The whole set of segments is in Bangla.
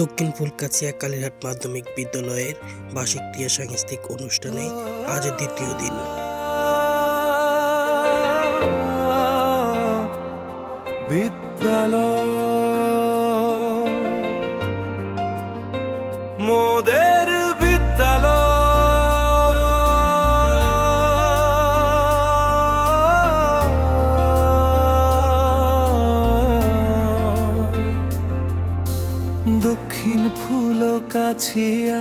দক্ষিণ ফুলগাছিয়া কালীরহাট মাধ্যমিক বিদ্যালয়ের বার্ষিক ক্রীড়া সাংস্কৃতিক অনুষ্ঠানে আজ দ্বিতীয় দিন। মোদের বিদ্যালয় দক্ষিণ ফুলগাছিয়া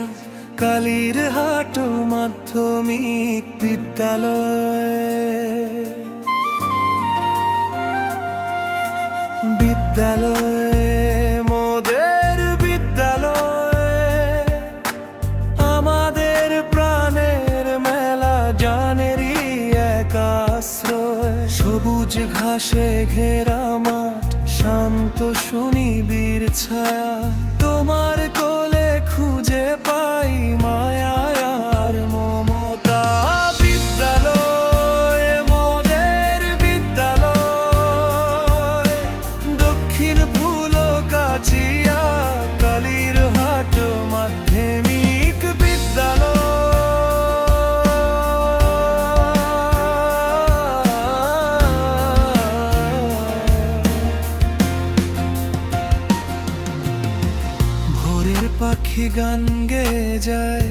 কালীরহাট মাধ্যমিক বিদ্যালয় মোদের বিদ্যালয় আমাদের প্রাণের মেলা জানেরই এক আশ্রয়। সবুজ ঘাসে ঘেরা মাঠ, শান্ত সুনিবিড় ছায়া, তোমার কোলে খুঁজে পাই মায়া আর মমতা। বিদ্যালয় মোদের বিদ্যালয় দক্ষিণ ফুলগাছিয়া কালীরহাট মাধ্যমিক ভোরের পাখি গান গেয়ে যায়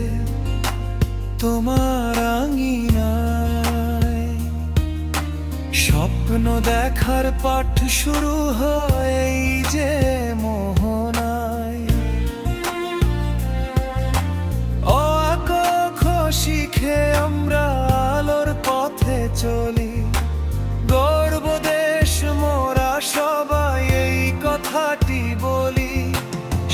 তোমার আঙিনায়, স্বপ্ন দেখার পাঠ শুরু হয় এই যে মোহনায়। অ আ ক খ শিখে আমরা আলোর পথে চলি, গর্ব দেশ মোরা সবাই এই কথাটি বলি।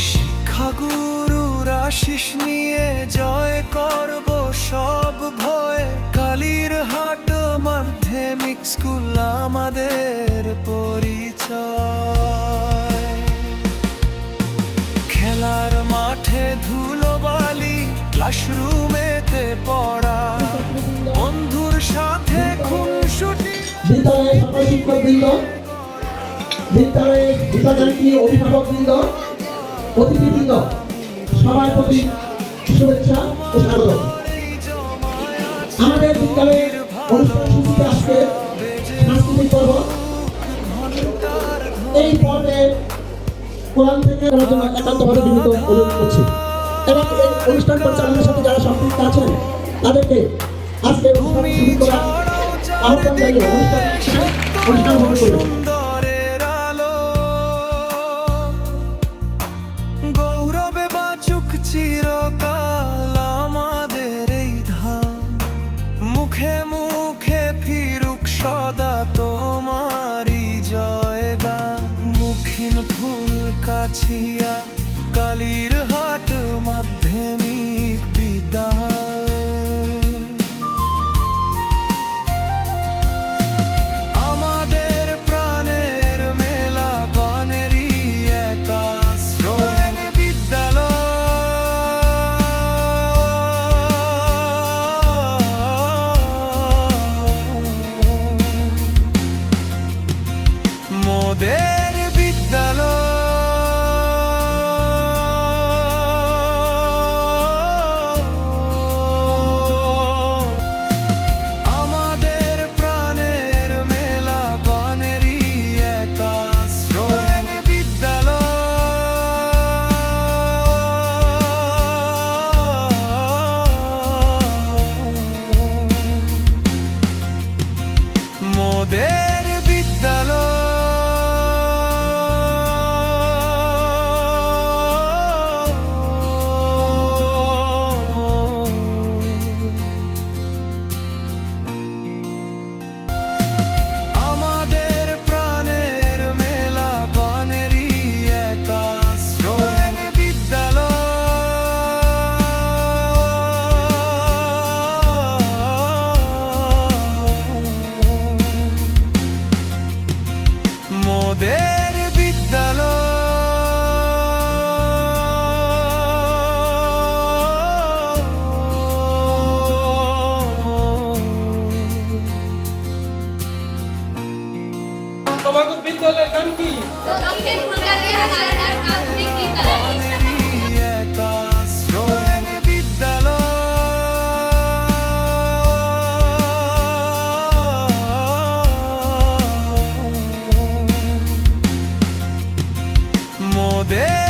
শিক্ষাগুরুর আশিস নিয়ে জয় করব সব ভয়, কালীরহাট মাধ্যমিক স্কুল আমাদের পরিচয়। খেলার মাঠে ধুলোবালি, ক্লাসরুমেতে পড়া, বন্ধুর সাথে খুনসুটি। বিদ্যালয়ের সকল শিক্ষকবৃন্দ, বিদ্যালয়ের শিক্ষার্থী অভিভাবকবৃন্দ, অতিথিবৃন্দ, সবার প্রতি শুভেচ্ছা ও স্বাগত। আমাদের বিদ্যালয়ের অনুষ্ঠান সূচিতে আজকে সাংস্কৃতিক পর্ব। এই পর্বে কোরআন থেকে করার জন্য একান্তভাবে বিনীত অনুরোধ করছি এবং এই অনুষ্ঠান পরিচালনার সাথে যারা সম্পৃক্ত আছেন তাদেরকে আজকে অনুষ্ঠান শুরু করা আহ্বান জানিয়ে অনুষ্ঠান শুরু করবেন। গৌরবে বাচুক চিরকাল আমাদের এই ধাম, মুখে মুখে ফিরুক সদা তোমারই জয়গান। দক্ষিণ ফুলগাছিয়া কালীরহাট মাধ্যমিক বিদ্যালয় আমাদের প্রাণের মেলা বানেরই এক আশ্রয়। বিদ্যালয় মোদের বিদ্যালয় যাবে